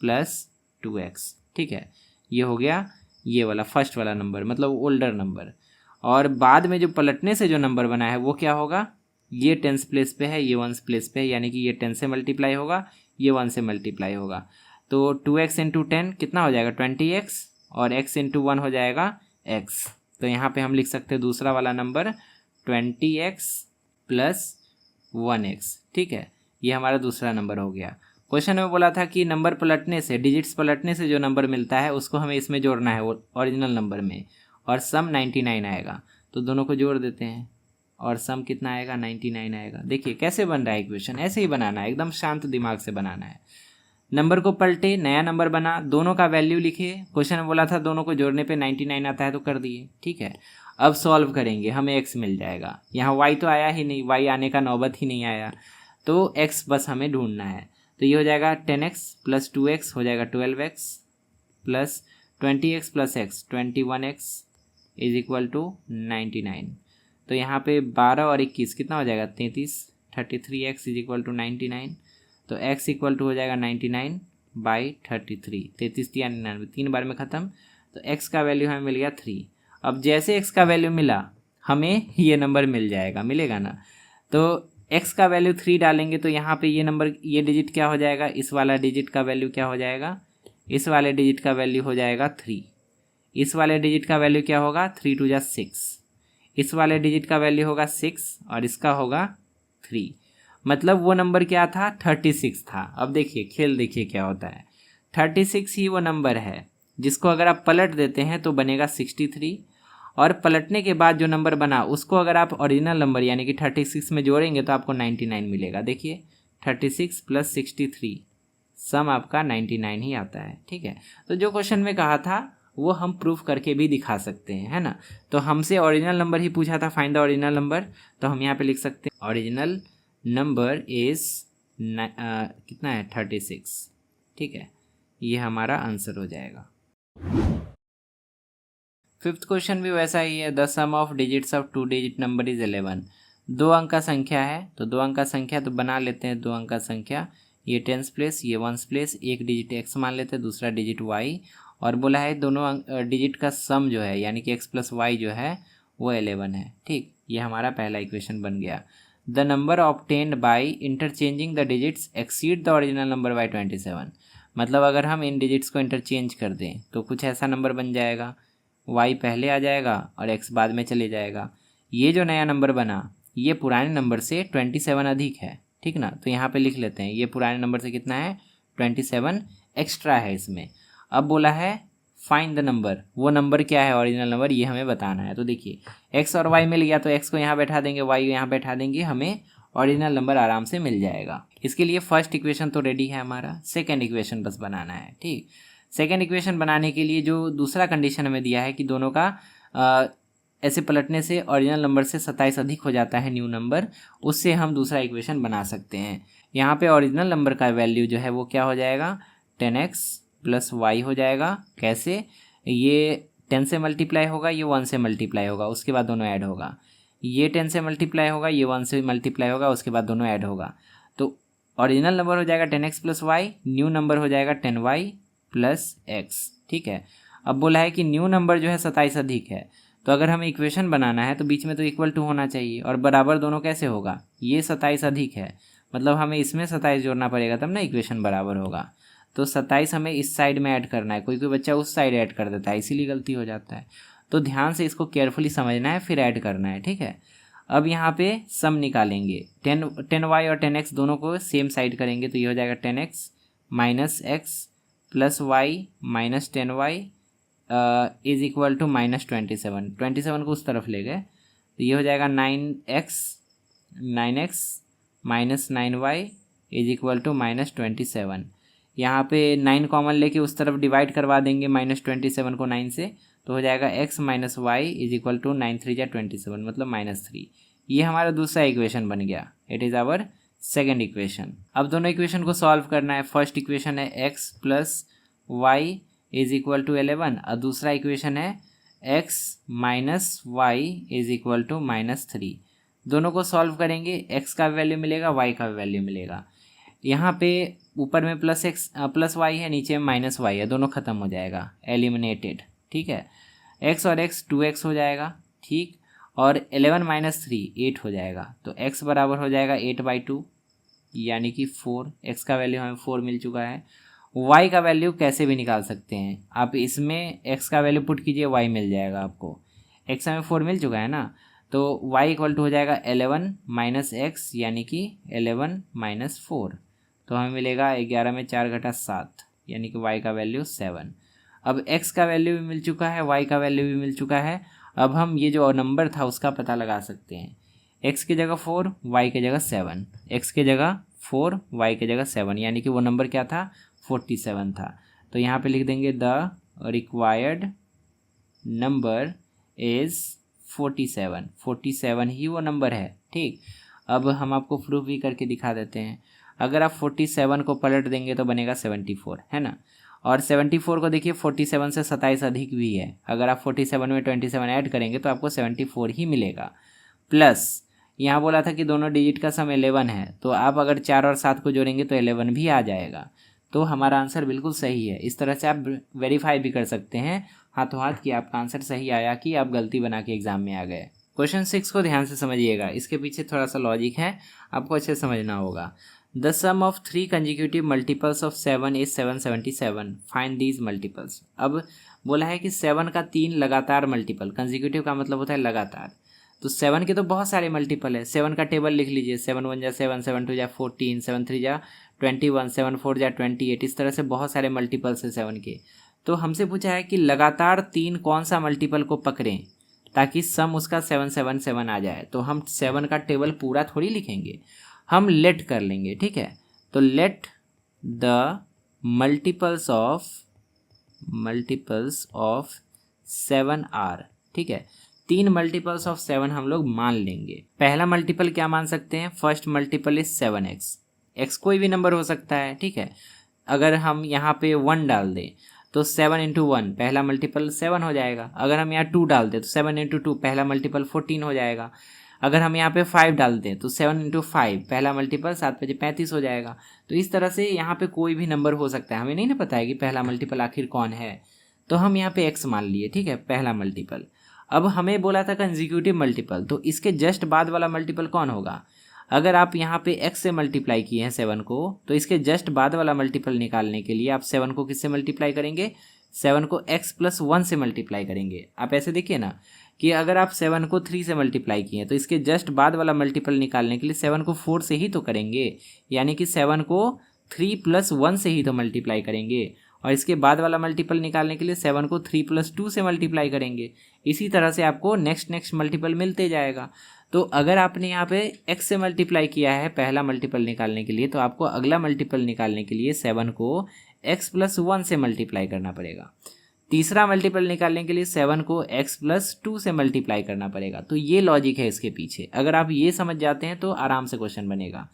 प्लस 2x, ठीक है। ये हो गया ये वाला फर्स्ट वाला नंबर, मतलब ओल्डर नंबर। और बाद में जो पलटने से जो नंबर बना है वो क्या होगा, ये 10th प्लेस पे है, ये 1st प्लेस पे है, यानी कि ये 10 से मल्टीप्लाई होगा, ये 1 से मल्टीप्लाई होगा। तो 2x इंटू 10 कितना हो जाएगा 20x, और x इंटू 1 हो जाएगा x। तो यहाँ पे हम लिख सकते हैं दूसरा वाला नंबर 20x प्लस 1x, ठीक है। ये हमारा दूसरा नंबर हो गया। क्वेश्चन में बोला था कि नंबर पलटने से, डिजिट्स पलटने से जो नंबर मिलता है उसको हमें इसमें जोड़ना है ओरिजिनल नंबर में, और सम 99 आएगा। तो दोनों को जोड़ देते हैं और सम कितना आएगा 99 आएगा। देखिए कैसे बन रहा है इक्वेशन, ऐसे ही बनाना है, एकदम शांत दिमाग से बनाना है। नंबर को पलटे, नया नंबर बना, दोनों का वैल्यू लिखे। क्वेश्चन में बोला था दोनों को जोड़ने पे 99 आता है तो कर दिए, ठीक है। अब सॉल्व करेंगे, हमें x मिल जाएगा। यहाँ y तो आया ही नहीं, y आने का नौबत ही नहीं आया, तो x बस हमें ढूंढना है। तो ये हो जाएगा 10x प्लस 2x हो जाएगा 12x plus 20x plus x 21x is equal to 99। तो यहाँ पे 12 और 21 कितना हो जाएगा 33, 33x इज इक्वल टू 99। तो x इक्वल टू हो जाएगा 99 बाई 33, 33 या 99, 3 बार में ख़त्म। तो x का वैल्यू हमें मिल गया 3। अब जैसे x का वैल्यू मिला हमें ये नंबर मिल जाएगा, मिलेगा ना। तो x का वैल्यू 3 डालेंगे तो यहाँ पे ये नंबर, ये डिजिट क्या हो जाएगा, इस वाला डिजिट का वैल्यू क्या हो जाएगा, इस वाले डिजिट का वैल्यू हो जाएगा 3। इस वाले डिजिट का वैल्यू क्या होगा 3 2 जा 6, इस वाले डिजिट का वैल्यू होगा 6 और इसका होगा 3। मतलब वो नंबर क्या था 36 था। अब देखिए खेल देखिए क्या होता है, 36 ही वो नंबर है जिसको अगर आप पलट देते हैं तो बनेगा 63, और पलटने के बाद जो नंबर बना उसको अगर आप ओरिजिनल नंबर यानी कि 36 में जोड़ेंगे तो आपको 99 मिलेगा। देखिए 36 प्लस 63 सम आपका 99 ही आता है, ठीक है। तो जो क्वेश्चन में कहा था वो हम प्रूफ करके भी दिखा सकते हैं, है ना। तो हमसे ओरिजिनल नंबर ही पूछा था, फाइंड द ओरिजिनल नंबर। तो हम यहाँ पे लिख सकते हैं ओरिजिनल नंबर इज कितना है 36, ठीक है। ये हमारा आंसर हो जाएगा। फिफ्थ क्वेश्चन भी वैसा ही है, the sum of digits of 2 digit number is 11। 2 अंक का संख्या है, तो 2 अंक का संख्या तो बना लेते हैं 2 अंक का संख्या। ये 10th प्लेस, ये 1st प्लेस, एक डिजिट x मान लेते हैं, दूसरा डिजिट y, और बोला है दोनों डिजिट का सम जो है यानी कि x प्लस वाई जो है वो 11 है, ठीक। ये हमारा पहला इक्वेशन बन गया। The number obtained by interchanging the digits exceed the original number by 27। मतलब अगर हम इन डिजिट्स को इंटरचेंज कर दें तो कुछ ऐसा नंबर बन जाएगा, y पहले आ जाएगा और x बाद में चले जाएगा। ये जो नया नंबर बना ये पुराने नंबर से 27 अधिक है, ठीक ना। तो यहाँ पे लिख लेते हैं ये पुराने नंबर से कितना है 27 एक्स्ट्रा है इसमें। अब बोला है फाइंड द नंबर, वो नंबर क्या है ओरिजिनल नंबर ये हमें बताना है। तो देखिए x और y मिल गया तो x को यहाँ बैठा देंगे, y यहाँ बैठा देंगे, हमें ओरिजिनल नंबर आराम से मिल जाएगा। इसके लिए फर्स्ट इक्वेशन तो रेडी है हमारा, सेकेंड इक्वेशन बस बनाना है, ठीक। सेकेंड इक्वेशन बनाने के लिए जो दूसरा कंडीशन हमें दिया है कि दोनों का ऐसे पलटने से ओरिजिनल नंबर से 27 अधिक हो जाता है न्यू नंबर, उससे हम दूसरा इक्वेशन बना सकते हैं। यहाँ पे ओरिजिनल नंबर का वैल्यू जो है वो क्या हो जाएगा 10x प्लस वाई हो जाएगा। कैसे, ये 10 से मल्टीप्लाई होगा, ये 1 से मल्टीप्लाई होगा, उसके बाद दोनों ऐड होगा। ये 10 से मल्टीप्लाई होगा, ये 1 से मल्टीप्लाई होगा, उसके बाद दोनों ऐड होगा। तो ओरिजिनल नंबर हो जाएगा 10x plus Y, new number हो जाएगा 10y प्लस x, ठीक है। अब बोला है कि न्यू नंबर जो है 27 अधिक है, तो अगर हमें इक्वेशन बनाना है तो बीच में तो इक्वल टू होना चाहिए, और बराबर दोनों कैसे होगा, ये 27 अधिक है मतलब हमें इसमें 27 जोड़ना पड़ेगा तब ना इक्वेशन बराबर होगा। तो 27 हमें इस साइड में ऐड करना है, कोई कोई बच्चा उस साइड ऐड कर देता है इसीलिए गलती हो जाता है। तो ध्यान से इसको केयरफुली समझना है फिर ऐड करना है, ठीक है। अब यहाँ पे सम निकालेंगे, 10y और 10x दोनों को सेम साइड करेंगे तो ये हो जाएगा 10x minus x plus y minus 10y is equal to minus 27 को उस तरफ ले गए तो ये हो जाएगा 9x minus 9y is equal to -27। यहाँ पे 9 कॉमन लेके उस तरफ डिवाइड करवा देंगे -27 को 9 से, तो हो जाएगा x minus y is equal to 9 3 जा 27 मतलब -3। ये हमारा दूसरा इक्वेशन बन गया। It is our second equation. अब दोनों इक्वेशन को सॉल्व करना है। फर्स्ट इक्वेशन है x plus y is equal to 11 और दूसरा इक्वेशन है x minus y is equal to -3। दोनों को सॉल्व करेंगे, x का वैल्यू मिलेगा, y का वैल्यू मिलेगा। यहाँ पे ऊपर में प्लस वाई है, नीचे में माइनस वाई है, दोनों खत्म हो जाएगा, एलिमिनेटेड। ठीक है, x और x 2x हो जाएगा। ठीक, और 11 माइनस 3 8 हो जाएगा, तो x बराबर हो जाएगा 8/2 यानी कि 4। x का वैल्यू हमें 4 मिल चुका है। y का वैल्यू कैसे भी निकाल सकते हैं आप, इसमें x का वैल्यू पुट कीजिए, y मिल जाएगा आपको। x हमें 4 मिल चुका है ना, तो y इक्वल टू हो जाएगा 11 माइनस x यानी कि 11 माइनस 4, तो हमें मिलेगा 11 में 4 घटा 7 यानी कि y का वैल्यू 7। अब x का वैल्यू भी मिल चुका है, y का वैल्यू भी मिल चुका है। अब हम ये जो नंबर था उसका पता लगा सकते हैं। x की जगह 4, y की जगह 7, x की जगह 4, y की जगह 7 यानी कि वो नंबर क्या था, 47 था। तो यहाँ पे लिख देंगे द रिक्वायर्ड नंबर इज़ 47। 47 ही वो नंबर है। ठीक, अब हम आपको प्रूफ भी करके दिखा देते हैं। अगर आप 47 को पलट देंगे तो बनेगा 74, है ना। और 74 को देखिए 47 से 27 अधिक भी है, अगर आप 47 में 27 ऐड करेंगे तो आपको 74 ही मिलेगा। प्लस यहाँ बोला था कि दोनों डिजिट का सम 11 है, तो आप अगर 4 और 7 को जोड़ेंगे तो 11 भी आ जाएगा। तो हमारा आंसर बिल्कुल सही है। इस तरह से आप वेरीफाई भी कर सकते हैं हाथों हाथ कि आपका आंसर सही आया कि आप गलती बना के एग्जाम में आ गए। क्वेश्चन 6 को ध्यान से समझिएगा, इसके पीछे थोड़ा सा लॉजिक है, आपको अच्छे से समझना होगा। The sum of 3 consecutive multiples of 7 is 777, find these multiples. अब बोला है कि 7 का 3 लगातार मल्टीपल, कंजिक्यूटिव का मतलब होता है लगातार, तो 7 के तो बहुत सारे मल्टीपल है। 7 का टेबल लिख लीजिए, 7 1 जा 7, 7 2 जा 14, 7 3 जा 21, 7 4 जा 28, इस तरह से बहुत सारे मल्टीपल्स है 7 के। तो हमसे पूछा है कि लगातार 3 कौन सा मल्टीपल को पकड़ें ताकि सम उसका 777 आ जाए। तो हम 7 का टेबल पूरा थोड़ी लिखेंगे, हम लेट कर लेंगे। ठीक है, तो let the multiples of 7 are. ठीक है, 3 मल्टीपल्स ऑफ 7 हम लोग मान लेंगे। पहला मल्टीपल क्या मान सकते हैं, first multiple is 7x। x कोई भी नंबर हो सकता है। ठीक है, अगर हम यहाँ पे 1 डाल दें तो 7 इंटू 1 पहला मल्टीपल 7 हो जाएगा। अगर हम यहाँ 2 डाल दें तो 7 इंटू 2 पहला मल्टीपल 14 हो जाएगा। अगर हम यहाँ पे 5 डाल दें तो 7 इंटू 5 पहला मल्टीपल 7 5 35 हो जाएगा। तो इस तरह से यहाँ पे कोई भी नंबर हो सकता है, हमें नहीं ना पता है कि पहला मल्टीपल आखिर कौन है, तो हम यहाँ पे x मान लिए। ठीक है, पहला मल्टीपल। अब हमें बोला था कंजिक्यूटिव मल्टीपल, तो इसके जस्ट बाद वाला मल्टीपल कौन होगा। अगर आप यहाँ पे x से मल्टीप्लाई किए हैं 7 को, तो इसके जस्ट बाद वाला मल्टीपल निकालने के लिए आप 7 को किससे मल्टीप्लाई करेंगे, 7 को x प्लस 1 से मल्टीप्लाई करेंगे। आप ऐसे देखिए ना कि अगर आप 7 को 3 से मल्टीप्लाई किए तो इसके जस्ट बाद वाला मल्टीपल निकालने के लिए 7 को 4 से ही तो करेंगे, यानी कि 7 को 3 प्लस 1 से ही तो मल्टीप्लाई करेंगे। और इसके बाद वाला मल्टीपल निकालने के लिए 7 को 3 प्लस 2 से मल्टीप्लाई करेंगे। इसी तरह से आपको नेक्स्ट मल्टीपल मिलते जाएगा। तो अगर आपने यहाँ पे x से मल्टीप्लाई किया है पहला मल्टीपल निकालने के लिए, तो आपको अगला मल्टीपल निकालने के लिए 7 को x प्लस 1 से मल्टीप्लाई करना पड़ेगा। तीसरा मल्टीपल निकालने के लिए 7 को x प्लस 2 से मल्टीप्लाई करना पड़ेगा। तो ये लॉजिक है इसके पीछे। अगर आप ये समझ जाते हैं तो आराम से क्वेश्चन बनेगा।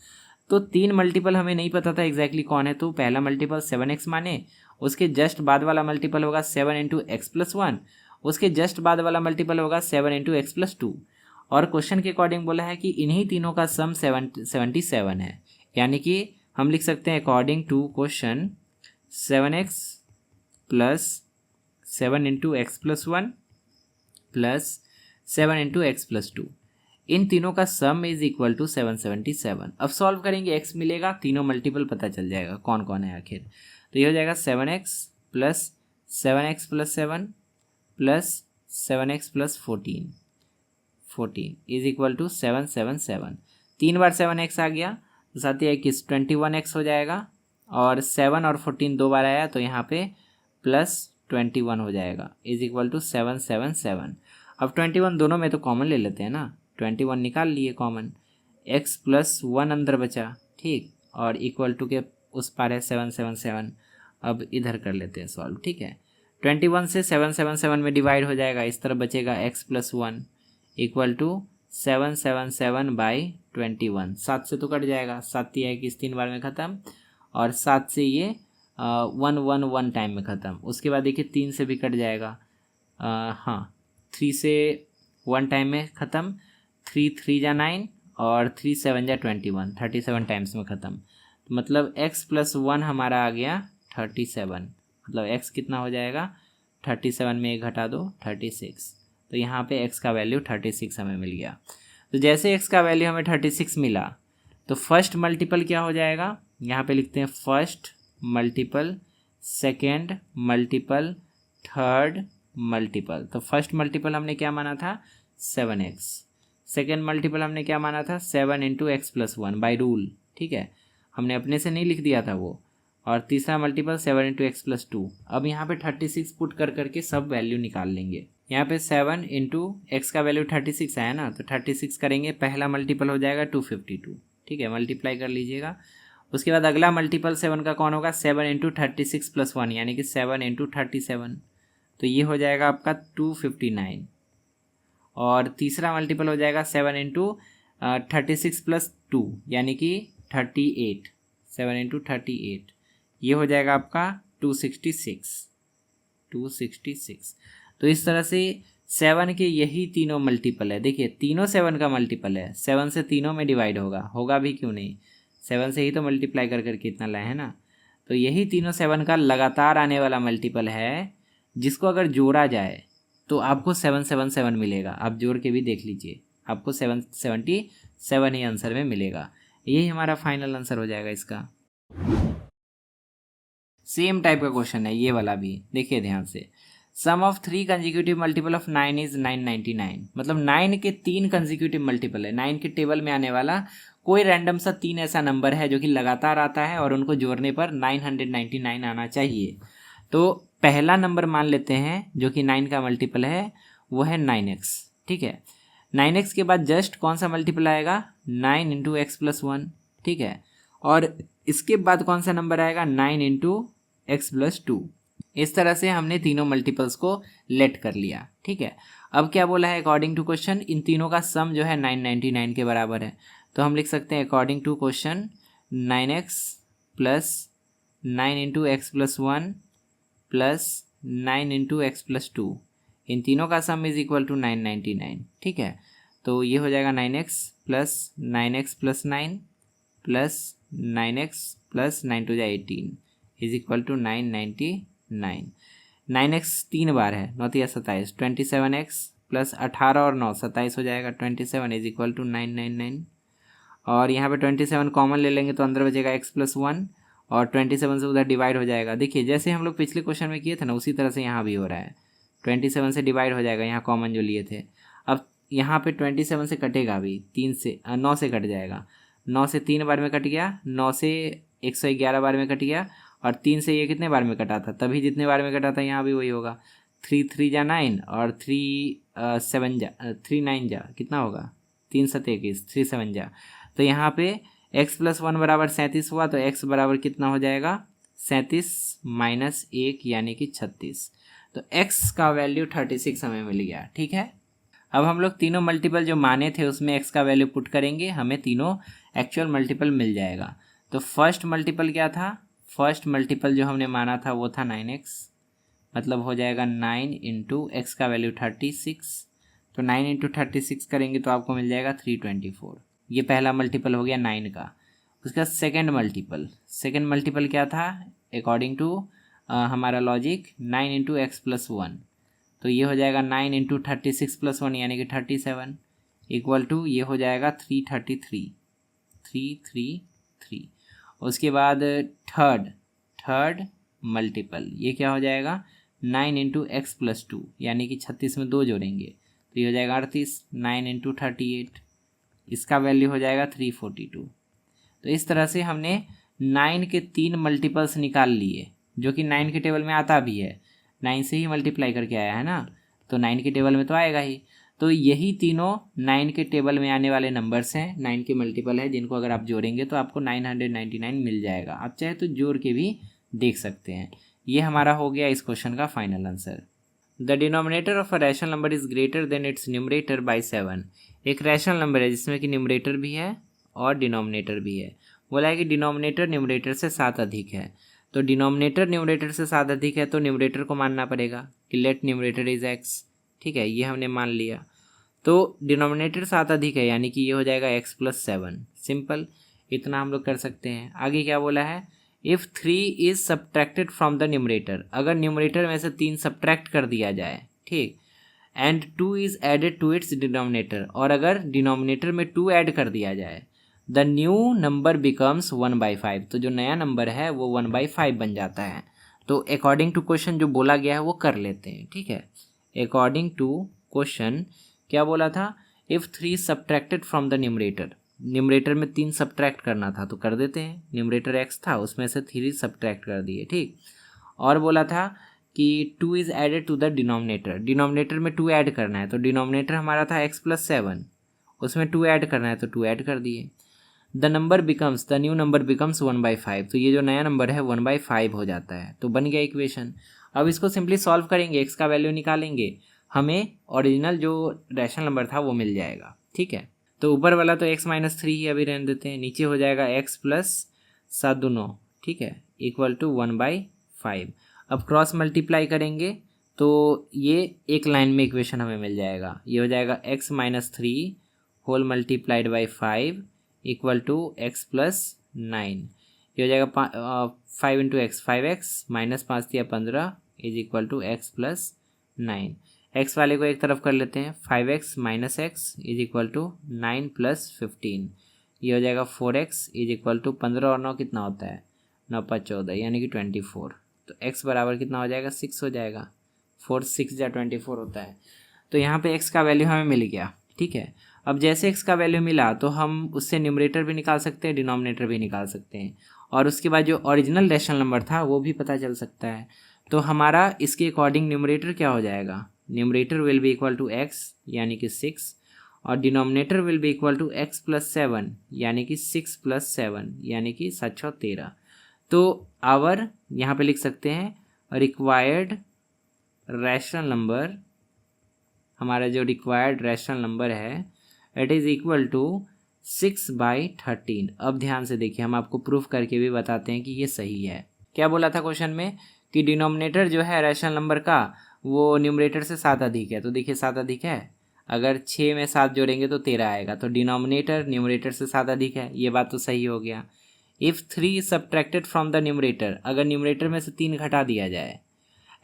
तो 3 मल्टीपल हमें नहीं पता था एग्जैक्टली कौन है, तो पहला मल्टीपल 7x माने, उसके जस्ट बाद वाला मल्टीपल होगा 7 इंटू एक्स प्लस 1, उसके जस्ट बाद वाला मल्टीपल होगा 7 इंटू एक्स प्लस 2। और क्वेश्चन के अकॉर्डिंग बोला है कि इन्हीं तीनों का सम 77 है, यानी कि हम लिख सकते हैं according to question 7x plus 7 into x plus 1 plus 7 into x plus 2, इन तीनों का सम इज इक्वल टू 777। अब सॉल्व करेंगे, x मिलेगा, तीनों मल्टीपल पता चल जाएगा कौन कौन है आखिर। तो ये हो जाएगा 7x plus 7x plus 7 plus 7x plus 14 is equal to 777। 3 बार 7x आ गया तो साथ ही 21x हो जाएगा, और 7 और 14 2 बार आया तो यहाँ पे प्लस 21 हो जाएगा इज इक्वल टू 777। अब 21 दोनों में तो कॉमन ले लेते हैं ना, 21 निकाल लिए कॉमन, x प्लस 1 अंदर बचा। ठीक, और इक्वल टू के उस पार है 777। अब इधर कर लेते हैं सॉल्व, ठीक है। 21 से 777 में डिवाइड हो जाएगा, इस तरफ बचेगा x+1 इक्वल टू 777/21। 7 से तो कट जाएगा, 7 या 21 3 बार में ख़त्म, और 7 से ये 1 टाइम में ख़त्म। उसके बाद देखिए 3 से भी कट जाएगा, हाँ 3 से 1 टाइम में ख़त्म, 3 3 जा 9 और 3 7 जा 21, 37 टाइम्स में ख़त्म। तो मतलब x+1 हमारा आ गया 37, मतलब x कितना हो जाएगा 37 में 1 घटा दो 36। तो यहाँ पे x का वैल्यू 36 हमें मिल गया। तो जैसे x का वैल्यू हमें 36 मिला तो फर्स्ट मल्टीपल क्या हो जाएगा, यहाँ पे लिखते हैं first multiple, second multiple, third multiple. तो फर्स्ट मल्टीपल हमने क्या माना था 7x, सेकेंड मल्टीपल हमने क्या माना था 7 × x+1 बाय रूल, ठीक है, हमने अपने से नहीं लिख दिया था वो। और तीसरा मल्टीपल 7 × x+2। अब यहाँ पे 36 पुट कर करके सब वैल्यू निकाल लेंगे। यहाँ पे 7 × x का वैल्यू 36 आया ना, तो 36 करेंगे, पहला मल्टीपल हो जाएगा 252, ठीक है, मल्टीप्लाई कर लीजिएगा। उसके बाद अगला मल्टीपल 7 का कौन होगा 7 × 36 + 1 यानी कि 7 × 37, तो ये हो जाएगा आपका 259। और तीसरा मल्टीपल हो जाएगा 7 × 36 + 2 यानी कि 38, 7 × 38, ये हो जाएगा आपका 266। तो इस तरह से 7 के यही तीनों मल्टीपल है। देखिए तीनों 7 का मल्टीपल है, 7 से तीनों में डिवाइड होगा भी क्यों नहीं, 7 से ही तो मल्टीप्लाई कर करके इतना लाए हैं ना। तो यही तीनों 7 का लगातार आने वाला मल्टीपल है, जिसको अगर जोड़ा जाए तो आपको 777 मिलेगा। आप जोड़ के भी देख लीजिए, आपको 777 ही आंसर में मिलेगा। यही हमारा फाइनल आंसर हो जाएगा इसका। सेम टाइप का क्वेश्चन है ये वाला भी, देखिए ध्यान से। Sum of 3 consecutive multiple of 9 is 999, मतलब 9 के 3 कंजिक्यूटिव मल्टीपल है। 9 के टेबल में आने वाला कोई रैंडम सा 3 ऐसा नंबर है जो कि लगातार आता है और उनको जोड़ने पर 999 आना चाहिए। तो पहला नंबर मान लेते हैं जो कि 9 का मल्टीपल है, वो है 9x, ठीक है। 9x के बाद जस्ट कौन सा मल्टीपल आएगा 9 × x+1, ठीक है। और इसके बाद कौन सा नंबर आएगा 9 × x+2। इस तरह से हमने तीनों मल्टीपल्स को लेट कर लिया, ठीक है। अब क्या बोला है अकॉर्डिंग टू क्वेश्चन, इन तीनों का सम जो है 999 के बराबर है। तो हम लिख सकते हैं according to question 9x + 9 × x+1 + 9 × x+2, इन तीनों का सम इज इक्वल टू 999, ठीक है। तो ये हो जाएगा 9x + 9x + 9 + 9x + 9 × 18 is equal to 999। 9x 3 बार है, 9 × 3 = 27, 27x + 18 और 9 27 हो जाएगा, 27 इज इक्वल टू 999। और यहाँ पे 27 कॉमन ले लेंगे तो अंदर बचेगा x+1 और 27 से उधर डिवाइड हो जाएगा। देखिए जैसे हम लोग पिछले क्वेश्चन में किए थे ना, उसी तरह से यहाँ भी हो रहा है, 27 से डिवाइड हो जाएगा, यहाँ कॉमन जो लिए थे। अब यहाँ पे 27 से कटेगा भी, 9 से कट जाएगा, 9 से 3 बार में कट गया, 9 से 111 बार में कट गया, और 3 से ये कितने बार में कटा था, तभी जितने बार में कटा था यहाँ भी वही होगा। 3 3 जा 9 और 3 7 जा 3 9 जा कितना होगा 3 7 21, 3 7 जा। तो यहाँ पे x+1 बराबर 37 हुआ, तो x बराबर कितना हो जाएगा 37 - 1 यानी कि 36। तो x का वैल्यू 36 हमें मिल गया, ठीक है। अब हम लोग तीनों मल्टीपल जो माने थे उसमें x का वैल्यू पुट करेंगे, हमें तीनों एक्चुअल मल्टीपल मिल जाएगा। तो फर्स्ट मल्टीपल क्या था, फर्स्ट मल्टीपल जो हमने माना था वो था 9x, मतलब हो जाएगा 9 × x का वैल्यू 36। तो 9 × 36 करेंगे तो आपको मिल जाएगा 324। ये पहला मल्टीपल हो गया 9 का। उसका सेकंड मल्टीपल क्या था अकॉर्डिंग टू हमारा लॉजिक 9 × x+1, तो ये हो जाएगा 9 × 36 + 1 यानी कि 37 इक्वल टू ये हो जाएगा 333। उसके बाद थर्ड मल्टीपल ये क्या हो जाएगा 9 × x+2 यानी कि 36 में 2 जोड़ेंगे तो ये हो जाएगा 38, 9 × 38, इसका वैल्यू हो जाएगा 342। तो इस तरह से हमने 9 के 3 मल्टीपल्स निकाल लिए, जो कि 9 के टेबल में आता भी है, 9 से ही मल्टीप्लाई करके आया है ना, तो 9 के टेबल में तो आएगा ही। तो यही तीनों 9 के टेबल में आने वाले नंबर्स हैं, 9 के मल्टीपल है, जिनको अगर आप जोड़ेंगे तो आपको 999 मिल जाएगा। आप चाहे तो जोड़ के भी देख सकते हैं। ये हमारा हो गया इस क्वेश्चन का final answer. The denominator of a rational number is greater than it's numerator bye 7। एक रैशनल नंबर है जिसमें कि न्यूमरेटर भी है और डिनोमिनेटर भी है। बोला है कि डिनोमिनेटर न्यूमरेटर से 7 अधिक है। तो डिनोमिनेटर न्यूमरेटर से 7 अधिक है तो न्यूमरेटर को मानना पड़ेगा कि लेट न्यूमरेटर इज एक्स। ठीक है, ये हमने मान लिया। तो डिनोमिनेटर 7 अधिक है यानी कि ये हो जाएगा x + 7। सिंपल, इतना हम लोग कर सकते हैं। आगे क्या बोला है, if 3 is subtracted from the numerator, अगर न्यूमरेटर में से 3 सब्ट्रैक्ट कर दिया जाए, ठीक, and 2 is added to its denominator, और अगर डिनोमिनेटर में 2 ऐड कर दिया जाए, द न्यू नंबर बिकम्स 1/5। तो जो नया नंबर है वो 1/5 बन जाता है। तो अकॉर्डिंग टू क्वेश्चन जो बोला गया है वो कर लेते हैं। ठीक है, अकॉर्डिंग टू क्वेश्चन क्या बोला था, if 3 subtracted from the numerator, numerator में 3 सब्ट्रैक्ट करना था तो कर देते हैं। न्यूमरेटर x था, उसमें से 3 सब्ट्रैक्ट कर दिए। ठीक, और बोला था कि 2 is added to the denominator, denominator में 2 ऐड करना है। तो डिनोमिनेटर हमारा था x + 7, उसमें 2 ऐड करना है तो 2 ऐड कर दिए। The number becomes, the new number becomes 1/5। तो ये जो नया नंबर है 1/5 हो जाता है। तो बन गया इक्वेशन। अब इसको सिंपली सॉल्व करेंगे, x का वैल्यू निकालेंगे, हमें ओरिजिनल जो रैशनल नंबर था वो मिल जाएगा। ठीक है, तो ऊपर वाला तो x - 3 ही अभी रहने देते हैं, नीचे हो जाएगा x + 7 दूनो, ठीक है, = 1/5। अब क्रॉस मल्टीप्लाई करेंगे तो ये एक लाइन में इक्वेशन हमें मिल जाएगा। ये हो जाएगा x - 3 whole multiplied by 5 = x + 9। ये हो जाएगा 5 × x 5x -5 × 15 = x + 9। x वाले को एक तरफ कर लेते हैं, 5x - x = 9 + 15। ये हो जाएगा 4x = 15 और 9 कितना होता है, 9 × 5 = 14 यानी कि 24। तो x बराबर कितना हो जाएगा, 6 हो जाएगा। 4 6 × 24 होता है। तो यहाँ पे x का वैल्यू हमें मिल गया। ठीक है, अब जैसे x का वैल्यू मिला तो हम उससे न्यूमरेटर भी निकाल सकते हैं, डिनोमिनेटर भी निकाल सकते हैं, और उसके बाद जो ओरिजिनल रैशनल नंबर था वो भी पता चल सकता है। तो हमारा इसके अकॉर्डिंग न्यूमरेटर क्या हो जाएगा, numerator will be equal to x यानी कि 6, और denominator will be equal to x + 7 यानी कि 6 + 7 यानी कि 7 × 13। तो आवर यहाँ पे लिख सकते हैं रिक्वायर्ड रैशनल नंबर, हमारा जो रिक्वायर्ड रैशनल नंबर है इट इज़ इक्वल टू 6/13। अब ध्यान से देखिए, हम आपको प्रूफ करके भी बताते हैं कि ये सही है। क्या बोला था क्वेश्चन में कि डिनोमिनेटर जो है रैशनल नंबर का वो न्यूमरेटर से 7 अधिक है। तो देखिए 7 अधिक है, अगर 6 में 7 जोड़ेंगे तो 13 आएगा। तो डिनोमिनेटर न्यूमरेटर से 7 अधिक है, ये बात तो सही हो गया। If 3 subtracted from the numerator, अगर न्यूमरेटर में से 3 घटा दिया जाए,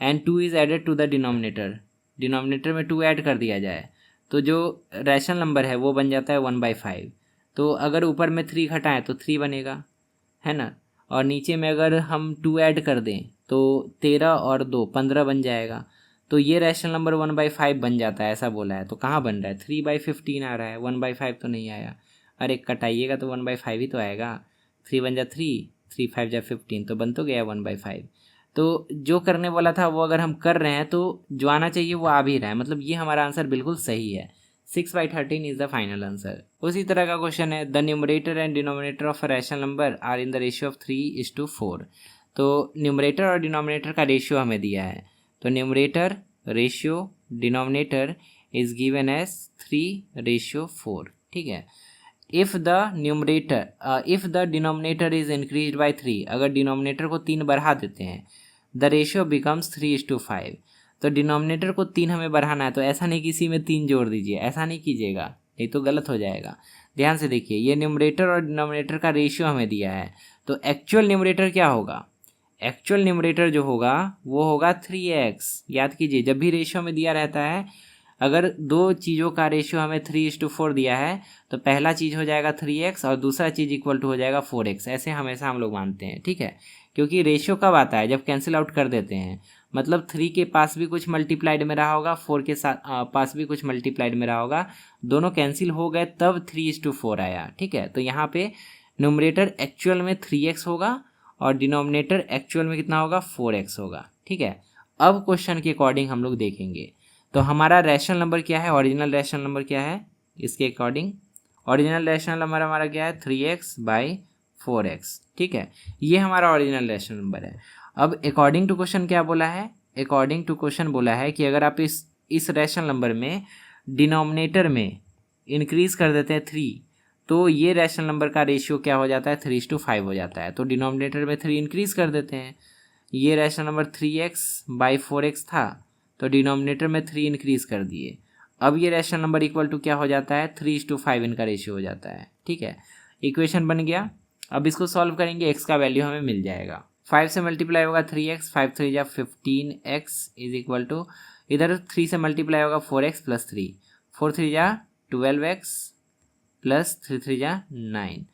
and 2 is added to the denominator, denominator में 2 ऐड कर दिया जाए, तो जो रैशनल नंबर है वो बन जाता है 1/5। तो अगर ऊपर में 3 घटाएं तो 3 बनेगा, है ना, और नीचे में अगर हम 2 ऐड कर दें तो 13 और 2 15 बन जाएगा। तो ये रैशनल नंबर 1/5 बन जाता है, ऐसा बोला है। तो कहाँ बन रहा है, 3/15 आ रहा है, 1/5 तो नहीं आया। अरे कटाइएगा तो 1/5 ही तो आएगा। 3 × 3, 3 × 5 = 15, तो बन तो गया 1/5। तो जो करने वाला था वो अगर हम कर रहे हैं तो जो आना चाहिए वो आ भी रहा है, मतलब ये हमारा आंसर बिल्कुल सही है। 6/13 इज द फाइनल आंसर। उसी तरह का क्वेश्चन है, the numerator and denominator of a rational number are in the ratio of 3:4। तो न्यूमरेटर और डिनोमिनेटर का रेशियो हमें दिया है। तो numerator ratio denominator is given as 3:4। ठीक है, if the denominator is increase by 3, अगर डिनोमिनेटर को 3 बढ़ा देते हैं, द रेशियो बिकम्स 3:5। तो डिनोमिनेटर को 3 हमें बढ़ाना है, तो ऐसा नहीं कि इसी में 3 जोड़ दीजिए, ऐसा नहीं कीजिएगा, नहीं तो गलत हो जाएगा। ध्यान से देखिए, ये न्यूमरेटर और डिनोमिनेटर का रेशियो हमें दिया है। तो एक्चुअल न्यूमरेटर क्या होगा, एक्चुअल न्यूमरेटर जो होगा वो होगा 3x। याद कीजिए, जब भी रेशियो में दिया रहता है, अगर दो चीज़ों का रेशियो हमें 3:4 दिया है तो पहला चीज़ हो जाएगा 3x और दूसरा चीज़ इक्वल टू हो जाएगा 4x। ऐसे हमेशा हम लोग मानते हैं। ठीक है, क्योंकि रेशियो कब आता है, जब कैंसिल आउट कर देते हैं, मतलब 3 के पास भी कुछ मल्टीप्लाइड में रहा होगा, 4 के साथ पास भी कुछ मल्टीप्लाइड में रहा होगा, दोनों कैंसिल हो गए तब 3:4 आया। ठीक है, तो यहाँ पे न्यूमरेटर एक्चुअल में 3x होगा और डिनोमिनेटर एक्चुअल में कितना होगा, 4x होगा। ठीक है, अब क्वेश्चन के अकॉर्डिंग हम लोग देखेंगे। तो हमारा रैशनल नंबर क्या है, ओरिजिनल रैशनल नंबर क्या है, इसके अकॉर्डिंग ओरिजिनल रैशनल नंबर हमारा क्या है 3x/4x। ठीक है, ये हमारा ओरिजिनल रैशनल नंबर है। अब अकॉर्डिंग टू क्वेश्चन क्या बोला है, अकॉर्डिंग टू क्वेश्चन बोला है कि अगर आप इस रैशनल नंबर में डिनोमिनेटर में इंक्रीज कर देते हैं 3, तो ये रैशनल नंबर का रेशियो क्या हो जाता है 3:5 हो जाता है। तो डिनोमिनेटर में 3 इंक्रीज कर देते हैं, ये रैशनल नंबर 3x/4x था, तो डिनोमिनेटर में 3 इंक्रीज कर दिए। अब ये रैशनल नंबर इक्वल टू क्या हो जाता है 3:5 इनका रेशियो हो जाता है। ठीक है, इक्वेशन बन गया। अब इसको सॉल्व करेंगे, x का वैल्यू हमें मिल जाएगा, 5 से मल्टीप्लाई होगा 3x, 5 3 जा 15x इज इक्वल टू, इधर 3 से मल्टीप्लाई होगा 4x प्लस 3, 4 3 जा 12x प्लस 3 3 जा 9,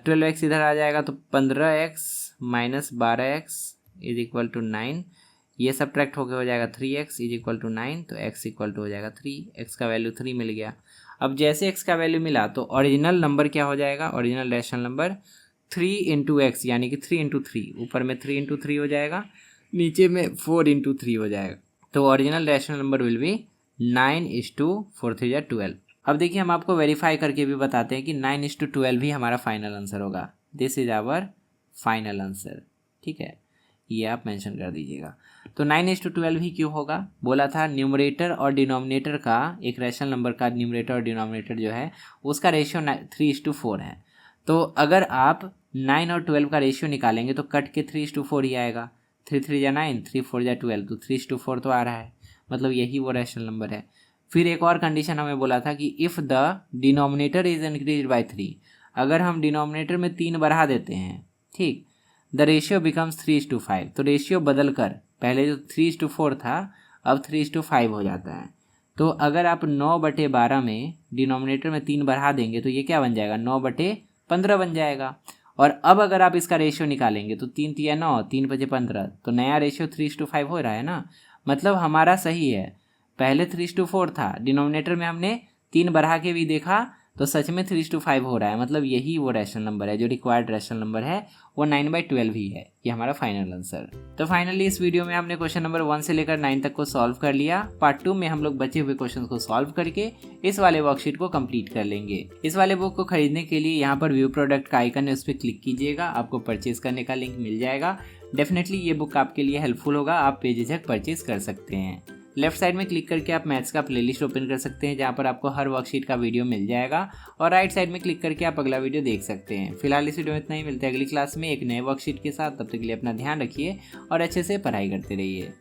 12x इधर आ जाएगा तो 15x minus 12x is equal to 9, ये सब्ट्रैक्ट होकर हो जाएगा 3x इज इक्वल टू 9, तो x इक्वल टू हो जाएगा 3, x का वैल्यू 3 मिल गया। अब जैसे x का वैल्यू मिला तो ओरिजिनल नंबर क्या हो जाएगा, original rational number 3 into x, यानी कि 3 इंटू 3, ऊपर में 3 इंटू 3 हो जाएगा, नीचे में 4 इंटू 3 हो जाएगा। तो original rational number will be 9:4 3 जा 12। अब देखिए हम आपको वेरीफाई करके भी बताते हैं कि 9:12 ही हमारा फाइनल आंसर होगा। This is our final answer. ठीक है, ये आप मेंशन कर दीजिएगा। तो 9:12 ही क्यों होगा, बोला था न्यूमरेटर और डिनोमिनेटर का, एक रैशनल नंबर का न्यूमरेटर और डिनोमिनेटर जो है उसका रेशियो 3:4 है। तो अगर आप 9 और 12 का रेशियो निकालेंगे तो कट के 3:4 ही आएगा, 3 3 जा 9, 3 4 जा 12, तो 3:4 तो आ रहा है, मतलब यही वो रैशनल नंबर है। फिर एक और कंडीशन हमें बोला था कि if the denominator is increase by 3, अगर हम डिनोमिनेटर में 3 बढ़ा देते हैं, ठीक, द रेशियो बिकम्स 3:5, तो रेशियो बदल कर पहले जो 3:4 था अब 3:5 हो जाता है। तो अगर आप 9/12 में डिनोमिनेटर में 3 बढ़ा देंगे तो ये क्या बन जाएगा 9/15 बन जाएगा। और अब अगर आप इसका रेशियो निकालेंगे तो 3 3 9, 3 5 15, तो नया रेशियो 3:5 हो रहा है ना, मतलब हमारा सही है। पहले 3:4 था, डिनोमिनेटर में हमने 3 बढ़ा के भी देखा तो सच में 3:5 हो रहा है, मतलब यही वो रैशनल नंबर है, जो रिक्वायर्ड रैशनल नंबर है वो 9/12 ही है। ये हमारा फाइनल आंसर। तो फाइनली इस वीडियो में हमने क्वेश्चन नंबर 1 से लेकर 9 तक को सॉल्व कर लिया। पार्ट 2 में हम लोग बचे हुए क्वेश्चन को सॉल्व करके इस वाले वर्कशीट को कंप्लीट कर लेंगे। इस वाले बुक को खरीदने के लिए यहाँ पर व्यू प्रोडक्ट का आइकन है, उस पर क्लिक कीजिएगा, आपको परचेज करने का लिंक मिल जाएगा। डेफिनेटली ये बुक आपके लिए हेल्पफुल होगा, आप बेझिझक परचेज कर सकते हैं। लेफ्ट साइड में क्लिक करके आप मैथ्स का प्लेलिस्ट ओपन कर सकते हैं, जहाँ पर आपको हर वर्कशीट का वीडियो मिल जाएगा, और राइट साइड में क्लिक करके आप अगला वीडियो देख सकते हैं। फिलहाल इस वीडियो में इतना ही, मिलते हैं अगली क्लास में एक नए वर्कशीट के साथ। तब तक के लिए अपना ध्यान रखिए और अच्छे से पढ़ाई करते रहिए।